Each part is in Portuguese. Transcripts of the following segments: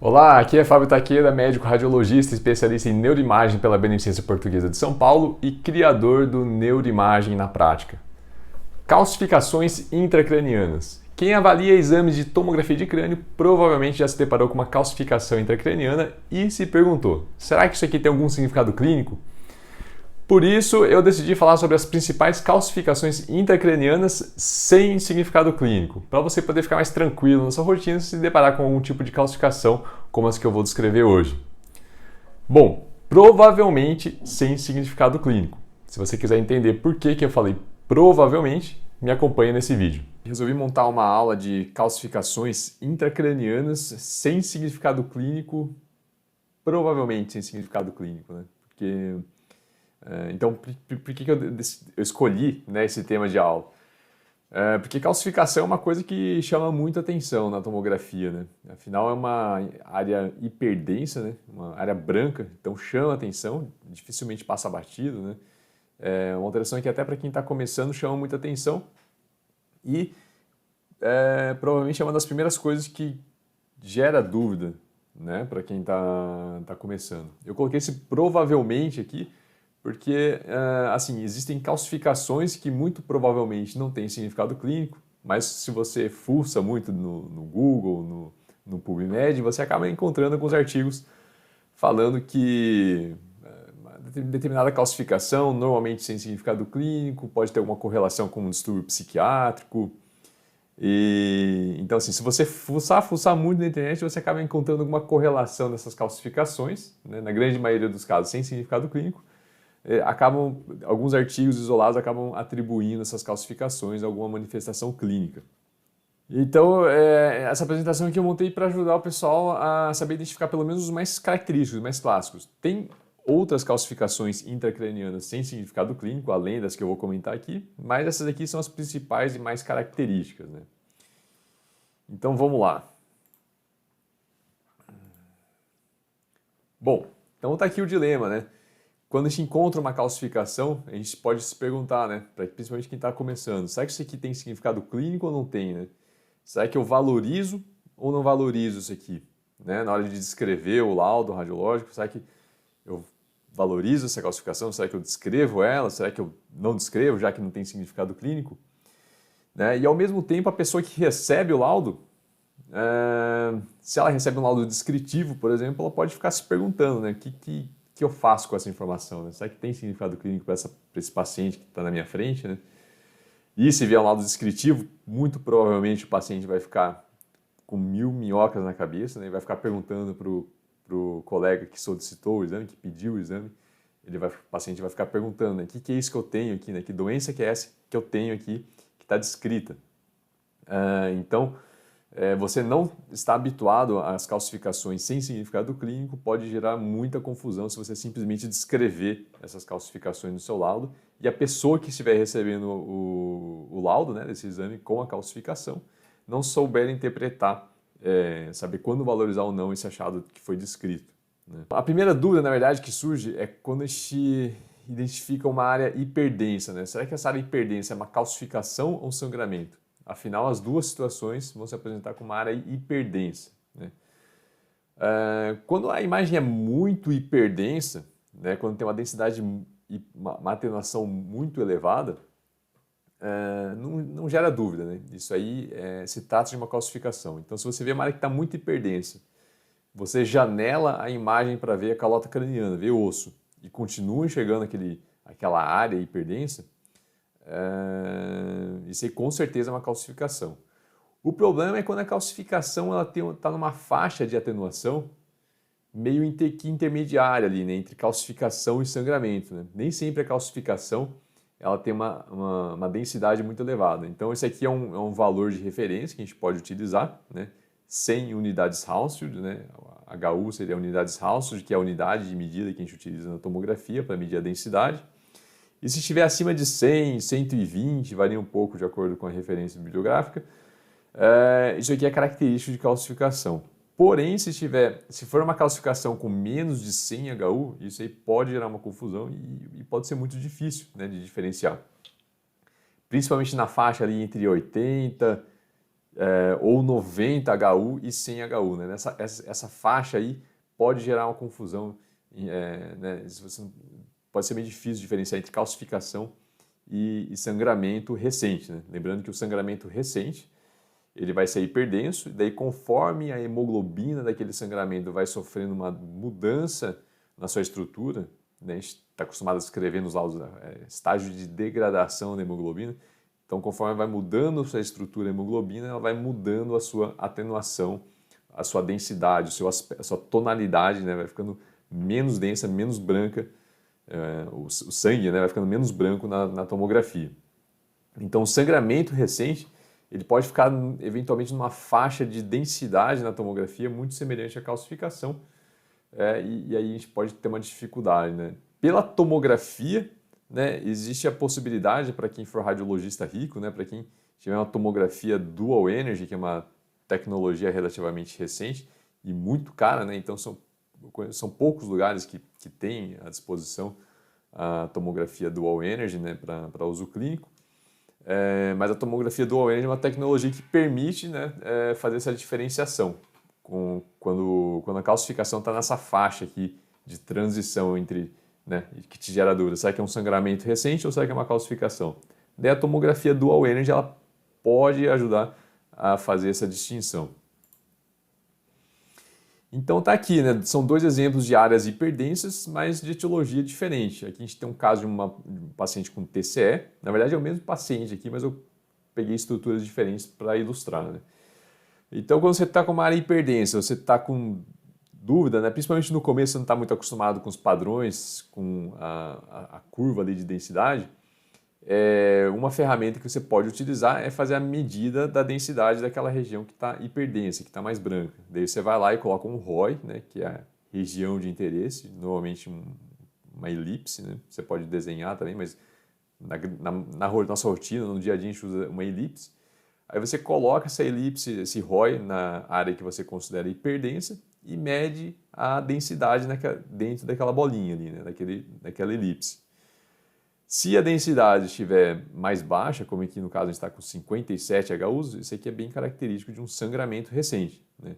Olá, aqui é Fábio Taqueira, médico radiologista, especialista em neuroimagem pela Beneficência Portuguesa de São Paulo e criador do Neuroimagem na Prática. Calcificações intracranianas. Quem avalia exames de tomografia de crânio provavelmente já se deparou com uma calcificação intracraniana e se perguntou: será que isso aqui tem algum significado clínico? Por isso, eu decidi falar sobre as principais calcificações intracranianas sem significado clínico, para você poder ficar mais tranquilo na sua rotina se deparar com algum tipo de calcificação como as que eu vou descrever hoje. Bom, provavelmente sem significado clínico. Se você quiser entender por que eu falei provavelmente, me acompanhe nesse vídeo. Resolvi montar uma aula de calcificações intracranianas sem significado clínico, provavelmente sem significado clínico, né? Então, por que eu escolhi, né, esse tema de aula? Porque calcificação é uma coisa que chama muita atenção na tomografia, né? Afinal, é uma área hiperdensa, né? Uma área branca, então chama atenção, dificilmente passa batido, né? É uma alteração que até para quem está começando chama muita atenção e provavelmente é uma das primeiras coisas que gera dúvida, né, para quem está começando. Eu coloquei esse provavelmente aqui porque, assim, existem calcificações que muito provavelmente não têm significado clínico, mas se você fuça muito no Google, no PubMed, você acaba encontrando alguns artigos falando que determinada calcificação, normalmente sem significado clínico, pode ter alguma correlação com um distúrbio psiquiátrico. Então, assim, se você fuçar muito na internet, você acaba encontrando alguma correlação dessas calcificações, né, na grande maioria dos casos sem significado clínico. Alguns artigos isolados acabam atribuindo essas calcificações a alguma manifestação clínica. Então, essa apresentação aqui eu montei para ajudar o pessoal a saber identificar pelo menos os mais característicos, os mais clássicos. Tem outras calcificações intracranianas sem significado clínico, além das que eu vou comentar aqui, mas essas aqui são as principais e mais características, né? Então, vamos lá. Bom, então tá aqui o dilema, né? Quando a gente encontra uma calcificação, a gente pode se perguntar, né, principalmente quem está começando, será que isso aqui tem significado clínico ou não tem, né? Será que eu valorizo ou não valorizo isso aqui? Né? Na hora de descrever o laudo radiológico, será que eu valorizo essa calcificação? Será que eu descrevo ela? Será que eu não descrevo, já que não tem significado clínico? Né? E ao mesmo tempo, a pessoa que recebe o laudo, se ela recebe um laudo descritivo, por exemplo, ela pode ficar se perguntando, né, o que eu faço com essa informação? Né? Será que tem significado clínico para esse paciente que está na minha frente? Né? E se vier um laudo descritivo, muito provavelmente o paciente vai ficar com 1000 minhocas na cabeça, né? E vai ficar perguntando para o colega que solicitou o exame, que pediu o exame, o paciente vai ficar perguntando, né, o que é isso que eu tenho aqui? Né? Que doença que é essa que eu tenho aqui que está descrita? Então, você não está habituado às calcificações sem significado clínico, pode gerar muita confusão se você simplesmente descrever essas calcificações no seu laudo e a pessoa que estiver recebendo o laudo, né, desse exame com a calcificação não souber interpretar, saber quando valorizar ou não esse achado que foi descrito. Né? A primeira dúvida, na verdade, que surge é quando a gente identifica uma área hiperdensa. Né? Será que essa área hiperdensa é uma calcificação ou sangramento? Afinal, as duas situações vão se apresentar como uma área hiperdensa. Né? Quando a imagem é muito hiperdensa, né, quando tem uma densidade e uma atenuação muito elevada, não gera dúvida. Né? Isso aí se trata de uma calcificação. Então, se você vê uma área que está muito hiperdensa, você janela a imagem para ver a calota craniana, ver o osso, e continua enxergando aquela área hiperdensa, isso aí com certeza é uma calcificação. O problema é quando a calcificação está numa faixa de atenuação meio intermediária ali, né, entre calcificação e sangramento. Né? Nem sempre a calcificação ela tem uma densidade muito elevada. Então esse aqui é um valor de referência que a gente pode utilizar, né? 100 unidades Hounsfield, né? HU seria unidades Hounsfield, que é a unidade de medida que a gente utiliza na tomografia para medir a densidade. E se estiver acima de 100, 120, varia um pouco de acordo com a referência bibliográfica, isso aqui é característico de calcificação. Porém, se for uma calcificação com menos de 100 HU, isso aí pode gerar uma confusão e pode ser muito difícil, né, de diferenciar. Principalmente na faixa ali entre 80 ou 90 HU e 100 HU. Né? Essa faixa aí pode gerar uma confusão, né? Pode ser meio difícil diferenciar entre calcificação e sangramento recente. Né? Lembrando que o sangramento recente ele vai ser hiperdenso, e daí conforme a hemoglobina daquele sangramento vai sofrendo uma mudança na sua estrutura, né? A gente está acostumado a escrever nos laudos estágio de degradação da hemoglobina, então conforme vai mudando a sua estrutura hemoglobina, ela vai mudando a sua atenuação, a sua densidade, a sua tonalidade, né? Vai ficando menos densa, menos branca, o sangue, né? Vai ficando menos branco na tomografia. Então o sangramento recente ele pode ficar eventualmente numa faixa de densidade na tomografia muito semelhante à calcificação, e aí a gente pode ter uma dificuldade. Né? Pela tomografia, né, existe a possibilidade para quem for radiologista rico, né, para quem tiver uma tomografia Dual Energy, que é uma tecnologia relativamente recente e muito cara, né, então são poucos lugares que têm à disposição a tomografia Dual Energy, né, para uso clínico. Mas a tomografia Dual Energy é uma tecnologia que permite, né, fazer essa diferenciação quando a calcificação está nessa faixa aqui de transição entre, né, que te gera dúvida, será que é um sangramento recente ou será que é uma calcificação? Daí a tomografia Dual Energy ela pode ajudar a fazer essa distinção. Então tá aqui, né? São dois exemplos de áreas hiperdensas, mas de etiologia diferente. Aqui a gente tem um caso de um paciente com TCE. Na verdade é o mesmo paciente aqui, mas eu peguei estruturas diferentes para ilustrar. Né? Então quando você está com uma área hiperdensa, você está com dúvida, né? Principalmente no começo você não está muito acostumado com os padrões, com a curva ali de densidade, uma ferramenta que você pode utilizar é fazer a medida da densidade daquela região que está hiperdensa, que está mais branca. Daí você vai lá e coloca um ROI, né, que é a região de interesse, normalmente uma elipse, né? Você pode desenhar também, mas na nossa rotina, no dia a dia, a gente usa uma elipse. Aí você coloca essa elipse, esse ROI, na área que você considera hiperdensa e mede a densidade dentro daquela bolinha ali, né, daquela elipse. Se a densidade estiver mais baixa, como aqui no caso a gente está com 57 HUs, isso aqui é bem característico de um sangramento recente. Né?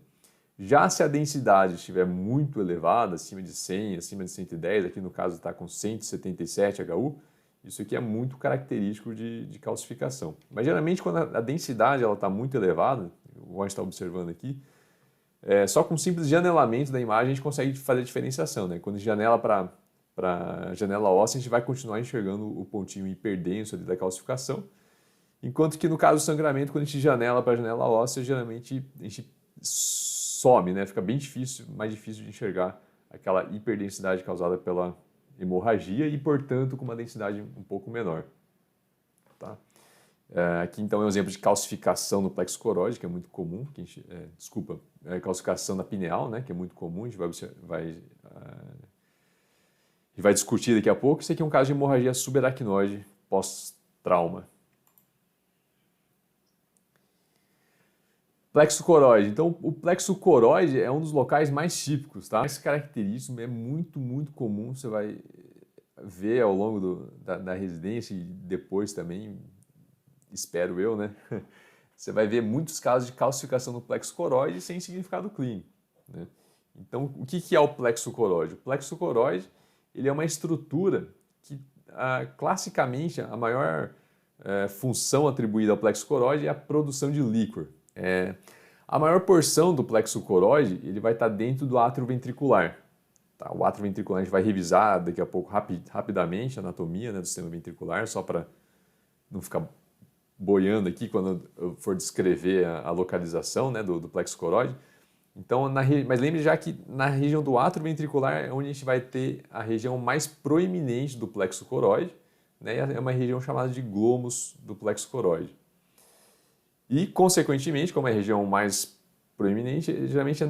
Já se a densidade estiver muito elevada, acima de 100, acima de 110, aqui no caso está com 177 HU, isso aqui é muito característico de calcificação. Mas geralmente quando a densidade está muito elevada, igual a gente está observando aqui, só com um simples janelamento da imagem a gente consegue fazer a diferenciação. Né? Quando a gente janela para a janela óssea, a gente vai continuar enxergando o pontinho hiperdenso ali da calcificação, enquanto que no caso do sangramento, quando a gente janela para a janela óssea, geralmente a gente some, né? Fica bem difícil, mais difícil de enxergar aquela hiperdensidade causada pela hemorragia e, portanto, com uma densidade um pouco menor. Tá? Aqui então é um exemplo de calcificação no plexo coróide, que é muito comum, calcificação na pineal, né? Que é muito comum, a gente vai discutir daqui a pouco. Isso aqui é um caso de hemorragia subaracnoide pós-trauma. Plexo coróide. Então, o plexo coróide é um dos locais mais típicos, tá? Esse característico é muito, muito comum. Você vai ver ao longo da residência e depois também, espero eu, né? Você vai ver muitos casos de calcificação no plexo coróide sem significado clínico, né? Então, o que é o plexo coróide? O plexo coróide ele é uma estrutura que, classicamente, a maior função atribuída ao plexo coróide é a produção de líquor. A maior porção do plexo coróide ele vai estar dentro do átrio ventricular. Tá? O átrio ventricular a gente vai revisar daqui a pouco rapidamente a anatomia, né, do sistema ventricular, só para não ficar boiando aqui quando eu for descrever a localização, né, do plexo coróide. Então, mas lembre já que na região do átrio ventricular é onde a gente vai ter a região mais proeminente do plexo coróide, né? É uma região chamada de glômus do plexo coróide. E, consequentemente, como é a região mais proeminente, geralmente é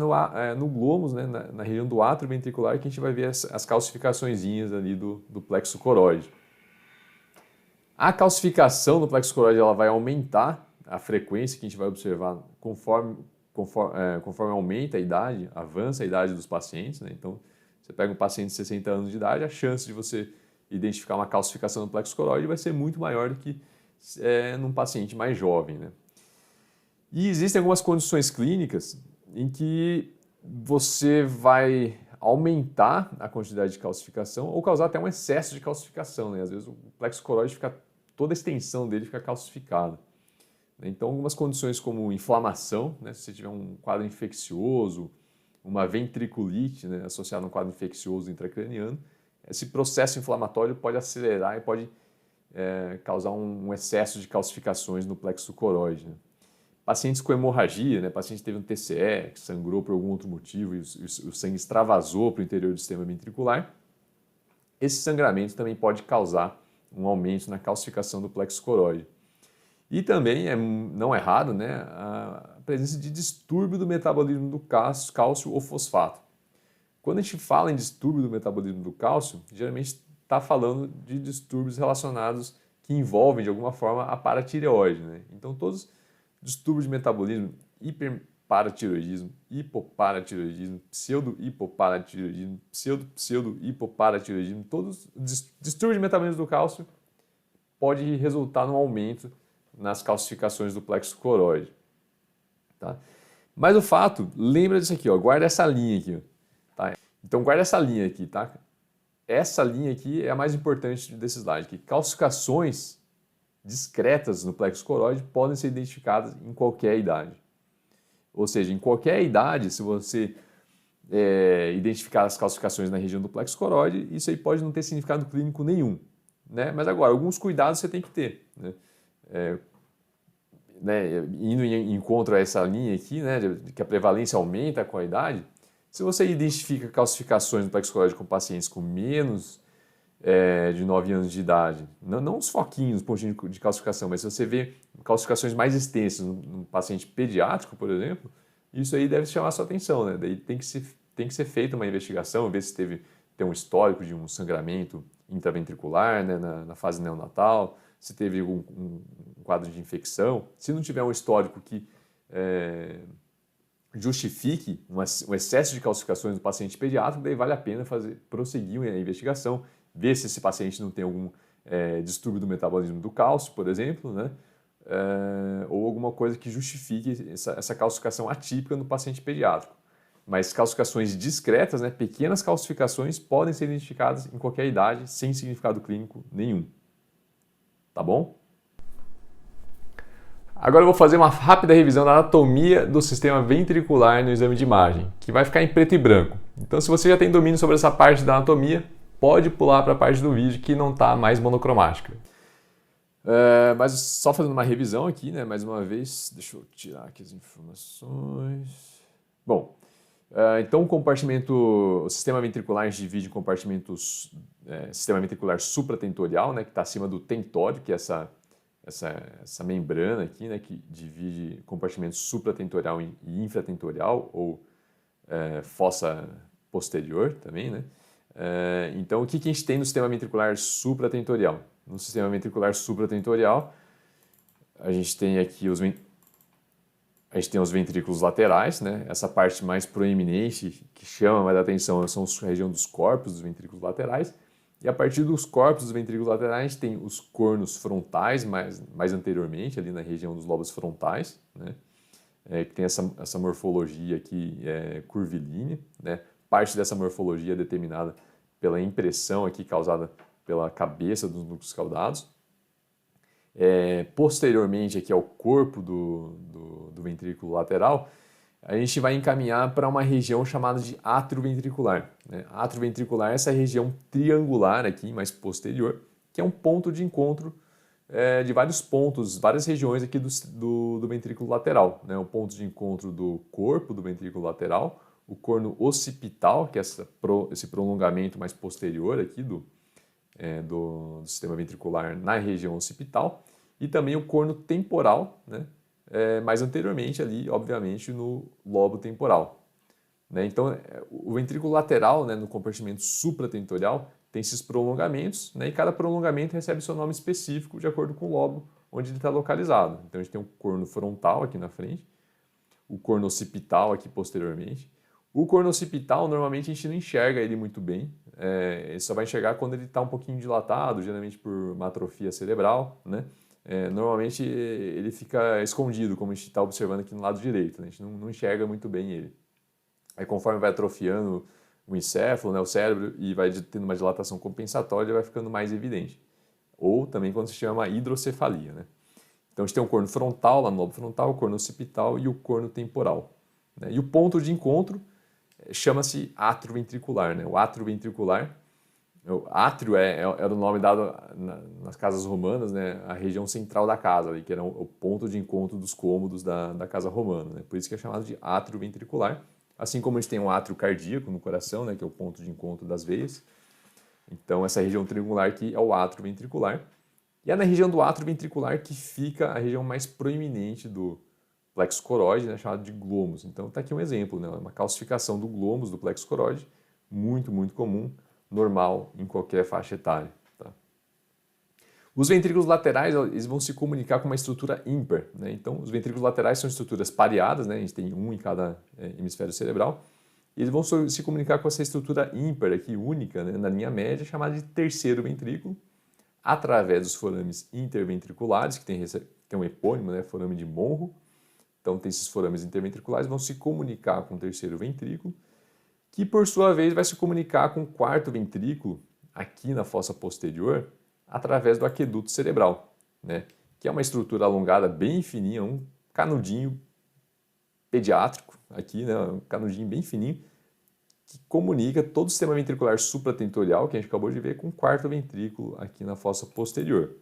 no glômus, né? na região do átrio ventricular, que a gente vai ver as calcificaçõezinhas ali do plexo coróide. A calcificação no plexo coróide ela vai aumentar a frequência que a gente vai observar conforme aumenta a idade, avança a idade dos pacientes, né? Então, você pega um paciente de 60 anos de idade, a chance de você identificar uma calcificação no plexo coróide vai ser muito maior do que num paciente mais jovem, né? E existem algumas condições clínicas em que você vai aumentar a quantidade de calcificação ou causar até um excesso de calcificação, né? Às vezes o plexo coroide fica, toda a extensão dele fica calcificada. Então, algumas condições como inflamação, né? Se você tiver um quadro infeccioso, uma ventriculite, né? Associada a um quadro infeccioso intracraniano, esse processo inflamatório pode acelerar e pode causar um excesso de calcificações no plexo coroide, né? Pacientes com hemorragia, né? Paciente que teve um TCE, que sangrou por algum outro motivo e o sangue extravasou para o interior do sistema ventricular, esse sangramento também pode causar um aumento na calcificação do plexo coroide. E também não é raro, né, a presença de distúrbio do metabolismo do cálcio ou fosfato. Quando a gente fala em distúrbio do metabolismo do cálcio, geralmente está falando de distúrbios relacionados que envolvem de alguma forma a paratireoide, né? Então todos distúrbios de metabolismo, hiperparatiroidismo, hipoparatiroidismo, pseudo-hipoparatiroidismo, pseudo-hipoparatiroidismo, todos os distúrbios de metabolismo do cálcio pode resultar num aumento nas calcificações do plexo coroide. Tá? Mas o fato, lembra disso aqui, ó, guarda essa linha aqui. Tá? Então guarda essa linha aqui, tá? Essa linha aqui é a mais importante desse slide, que calcificações discretas no plexo coroide podem ser identificadas em qualquer idade. Ou seja, em qualquer idade, se você identificar as calcificações na região do plexo coroide, isso aí pode não ter significado clínico nenhum. Né? Mas agora, alguns cuidados você tem que ter. Indo em encontro a essa linha aqui, né, de que a prevalência aumenta com a idade, se você identifica calcificações no plexo coroide com pacientes com menos de 9 anos de idade, não os foquinhos, pontinhos de calcificação, mas se você vê calcificações mais extensas num paciente pediátrico, por exemplo, isso aí deve chamar a sua atenção, né? Daí tem que ser feita uma investigação, ver se tem um histórico de um sangramento intraventricular, né, na fase neonatal, se teve um quadro de infecção. Se não tiver um histórico que justifique um excesso de calcificações no paciente pediátrico, daí vale a pena prosseguir a investigação, ver se esse paciente não tem algum distúrbio do metabolismo do cálcio, por exemplo, né? Ou alguma coisa que justifique essa calcificação atípica no paciente pediátrico. Mas calcificações discretas, né, pequenas calcificações, podem ser identificadas em qualquer idade, sem significado clínico nenhum. Tá bom? Agora eu vou fazer uma rápida revisão da anatomia do sistema ventricular no exame de imagem, que vai ficar em preto e branco. Então, se você já tem domínio sobre essa parte da anatomia, pode pular para a parte do vídeo que não está mais monocromática. Mas só fazendo uma revisão aqui, né, mais uma vez, deixa eu tirar aqui as informações. Bom, então o sistema ventricular a gente divide em compartimentos, sistema ventricular supratentorial, né, que está acima do tentório, que é essa membrana aqui, né, que divide compartimentos supratentorial e infratentorial, ou fossa posterior também, né? Então, o que a gente tem no sistema ventricular supratentorial? No sistema ventricular supratentorial, a gente tem aqui os ventrículos laterais, né? Essa parte mais proeminente que chama mais a atenção são a região dos corpos dos ventrículos laterais. E a partir dos corpos dos ventrículos laterais, a gente tem os cornos frontais, mais anteriormente, ali na região dos lobos frontais, né? Que tem essa morfologia aqui curvilínea, né? Parte dessa morfologia é determinada pela impressão aqui causada pela cabeça dos núcleos caudados. Posteriormente aqui ao corpo do ventrículo lateral, a gente vai encaminhar para uma região chamada de átrio ventricular. Né? Átrio ventricular é essa região triangular aqui, mais posterior, que é um ponto de encontro de vários pontos, várias regiões aqui do ventrículo lateral. Né? O ponto de encontro do corpo do ventrículo lateral, o corno occipital, que é esse prolongamento mais posterior aqui do sistema ventricular na região occipital, e também o corno temporal, né? Mais anteriormente ali, obviamente, no lobo temporal. Né? Então, o ventrículo lateral, né, no compartimento supratentorial, tem esses prolongamentos, né, e cada prolongamento recebe seu nome específico de acordo com o lobo onde ele está localizado. Então, a gente tem o corno frontal aqui na frente, o corno occipital aqui posteriormente. O corno occipital, normalmente, a gente não enxerga ele muito bem. Ele só vai enxergar quando ele está um pouquinho dilatado, geralmente por uma atrofia cerebral, né? normalmente ele fica escondido, como a gente está observando aqui no lado direito, né? A gente não enxerga muito bem ele. Aí conforme vai atrofiando o encéfalo, né, o cérebro, e vai tendo uma dilatação compensatória, ele vai ficando mais evidente. Ou também quando se chama hidrocefalia, né? Então a gente tem o corno frontal, lá no lobo frontal, o corno occipital e o corno temporal, né? E o ponto de encontro chama-se átrio ventricular, né? O átrio ventricular, o átrio era o nome dado nas casas romanas, né? A região central da casa, ali, que era o ponto de encontro dos cômodos da casa romana, né? Por isso que é chamado de átrio ventricular. Assim como a gente tem um átrio cardíaco no coração, né? Que é o ponto de encontro das veias. Então essa região triangular aqui é o átrio ventricular. E é na região do átrio ventricular que fica a região mais proeminente do plexo coroide, né, chamado de glômus. Então está aqui um exemplo, né, uma calcificação do glômus, do plexo coroide, muito, muito comum, normal em qualquer faixa etária. Tá? Os ventrículos laterais eles vão se comunicar com uma estrutura ímpar. Né? Então os ventrículos laterais são estruturas pareadas, né? A gente tem um em cada hemisfério cerebral, e eles vão se comunicar com essa estrutura ímpar aqui, única, né, na linha média, chamada de terceiro ventrículo, através dos forames interventriculares, que tem um epônimo, né, forame de Monro. Então tem esses forames interventriculares, vão se comunicar com o terceiro ventrículo, que por sua vez vai se comunicar com o quarto ventrículo, aqui na fossa posterior, através do aqueduto cerebral, né, que é uma estrutura alongada bem fininha, um canudinho pediátrico, aqui, né, um canudinho bem fininho, que comunica todo o sistema ventricular supratentorial, que a gente acabou de ver, com o quarto ventrículo aqui na fossa posterior.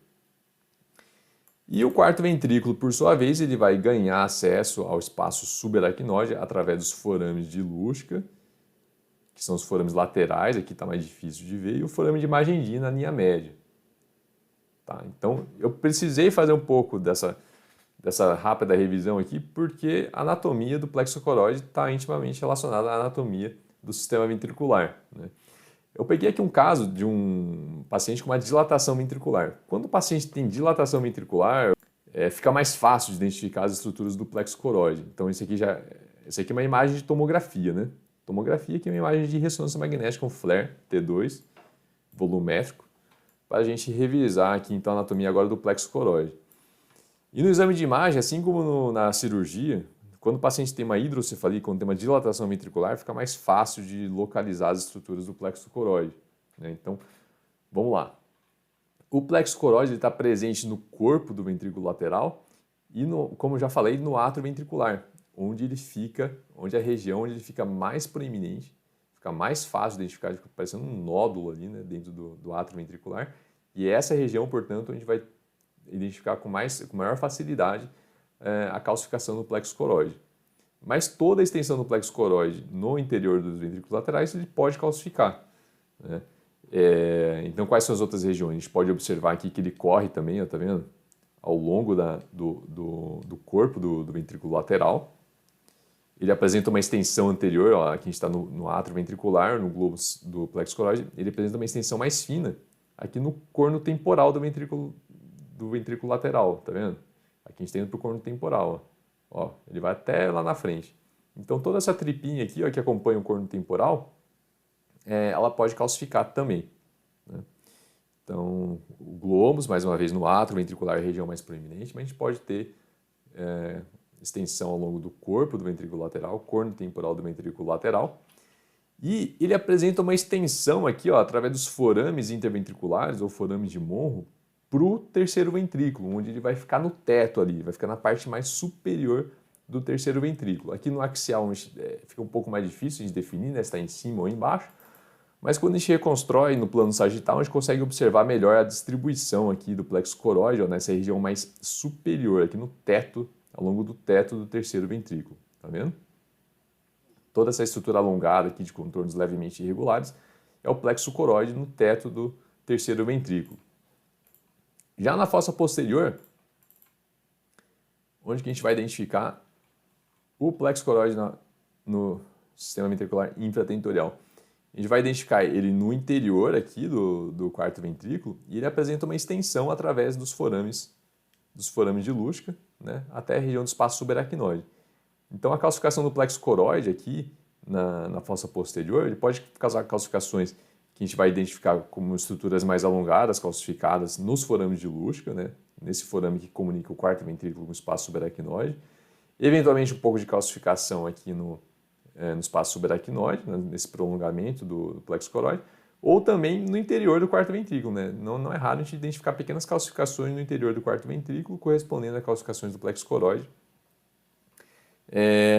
E o quarto ventrículo, por sua vez, ele vai ganhar acesso ao espaço subaracnoide através dos forames de Luschka, que são os forames laterais, aqui está mais difícil de ver, e o forame de Magendie na linha média. Tá? Então, eu precisei fazer um pouco dessa rápida revisão aqui, porque a anatomia do plexo coroide está intimamente relacionada à anatomia do sistema ventricular. Né? Eu peguei aqui um caso de um paciente com uma dilatação ventricular. Quando o paciente tem dilatação ventricular, fica mais fácil de identificar as estruturas do plexo coroide. Então, isso aqui é uma imagem de tomografia, né? Tomografia que é uma imagem de ressonância magnética, um FLAIR T2, volumétrico, para a gente revisar aqui então a anatomia agora do plexo coroide. E no exame de imagem, assim como na cirurgia, quando o paciente tem uma hidrocefalia, quando tem uma dilatação ventricular, fica mais fácil de localizar as estruturas do plexo coroide. Né? Então, vamos lá. O plexo coroide está presente no corpo do ventrículo lateral e, como eu já falei, no átrio ventricular, onde a região onde ele fica mais proeminente, fica mais fácil de identificar, fica parecendo um nódulo ali, né, dentro do átrio ventricular. E essa região, portanto, a gente vai identificar com maior facilidade a calcificação do plexo coroide. Mas toda a extensão do plexo coroide no interior dos ventrículos laterais ele pode calcificar. Né? Então, quais são as outras regiões? A gente pode observar aqui que ele corre também, ó, tá vendo? Ao longo do corpo do ventrículo lateral. Ele apresenta uma extensão anterior, ó, aqui a gente está no átrio ventricular, no globo do plexo coroide, ele apresenta uma extensão mais fina aqui no corno temporal do ventrículo lateral, tá vendo? Aqui a gente está indo para o corno temporal, ó. Ele vai até lá na frente. Então toda essa tripinha aqui, ó, que acompanha o corno temporal, ela pode calcificar também. Né? Então o globus, mais uma vez no átrio ventricular é a região mais proeminente, mas a gente pode ter extensão ao longo do corpo do ventrículo lateral, corno temporal do ventrículo lateral, e ele apresenta uma extensão aqui, ó, através dos forames interventriculares ou forames de Monro, para o terceiro ventrículo, onde ele vai ficar no teto ali, vai ficar na parte mais superior do terceiro ventrículo. Aqui no axial fica um pouco mais difícil de definir, né, se está em cima ou embaixo, mas quando a gente reconstrói no plano sagital, a gente consegue observar melhor a distribuição aqui do plexo coroide, ó, nessa região mais superior, aqui no teto, ao longo do teto do terceiro ventrículo, tá vendo? Toda essa estrutura alongada aqui de contornos levemente irregulares é o plexo coroide no teto do terceiro ventrículo. Já na fossa posterior, onde que a gente vai identificar o plexo coroide no sistema ventricular infratentorial? A gente vai identificar ele no interior aqui do quarto ventrículo e ele apresenta uma extensão através dos forames de Luschka, né, até a região do espaço subaracnoide. Então a calcificação do plexo coroide aqui na fossa posterior, ele pode causar calcificações que a gente vai identificar como estruturas mais alongadas, calcificadas nos forames de Luschka, né, nesse forame que comunica o quarto ventrículo com o espaço subaracnoide. Eventualmente um pouco de calcificação aqui no espaço subaracnoide, né, nesse prolongamento do plexo coroide, ou também no interior do quarto ventrículo. Né? Não é raro a gente identificar pequenas calcificações no interior do quarto ventrículo, correspondendo a calcificações do plexo coroide,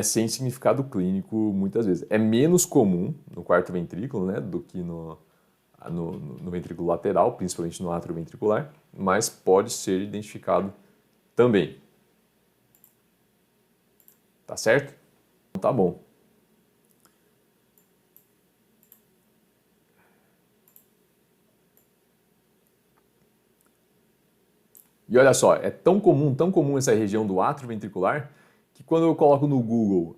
sem significado clínico muitas vezes. É menos comum no quarto ventrículo, né, do que no ventrículo lateral, principalmente no átrio ventricular, mas pode ser identificado também. Tá certo? Então tá bom. E olha só, é tão comum essa região do átrio ventricular, que quando eu coloco no Google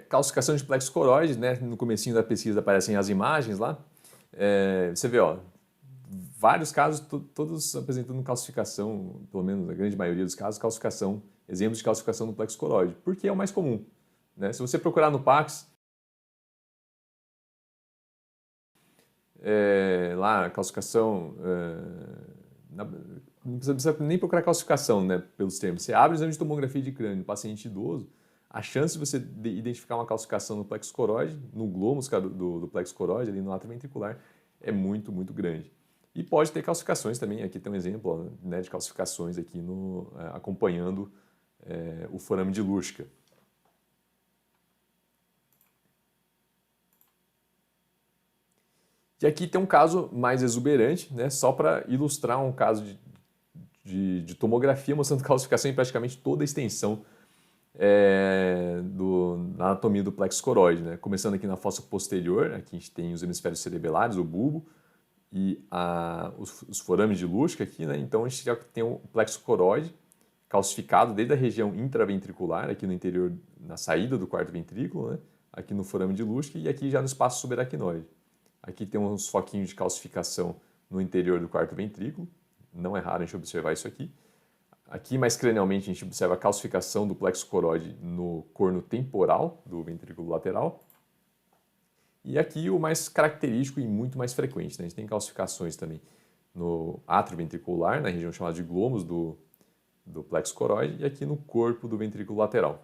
calcificação de plexo coroide, né, no comecinho da pesquisa aparecem as imagens lá, você vê, ó, vários casos, todos apresentando calcificação, pelo menos a grande maioria dos casos, calcificação, exemplos de calcificação do plexo coroide, porque é o mais comum. Né? Se você procurar no PACS, lá, calcificação, não precisa nem procurar calcificação, né, pelos termos. Você abre o exame de tomografia de crânio no paciente idoso, a chance de você identificar uma calcificação no plexo coroide, no glômus do plexo coroide, ali no átrio ventricular, é muito, muito grande. E pode ter calcificações também, aqui tem um exemplo, né, de calcificações aqui acompanhando o forame de Lurchka. E aqui tem um caso mais exuberante, né, só para ilustrar um caso de tomografia mostrando calcificação em praticamente toda a extensão na anatomia do plexo coroide. Né? Começando aqui na fossa posterior, aqui a gente tem os hemisférios cerebelares, o bulbo, e os forames de Lurchka aqui, né? Então a gente já tem o plexo coroide calcificado desde a região intraventricular, aqui no interior, na saída do quarto ventrículo, né? Aqui no forame de Lurchka e aqui já no espaço subaracnoide. Aqui tem uns foquinhos de calcificação no interior do quarto ventrículo, não é raro a gente observar isso aqui. Aqui, mais cranialmente, a gente observa a calcificação do plexo coroide no corno temporal do ventrículo lateral. E aqui o mais característico e muito mais frequente, né? A gente tem calcificações também no átrio ventricular, na região chamada de glômus do plexo coroide, e aqui no corpo do ventrículo lateral.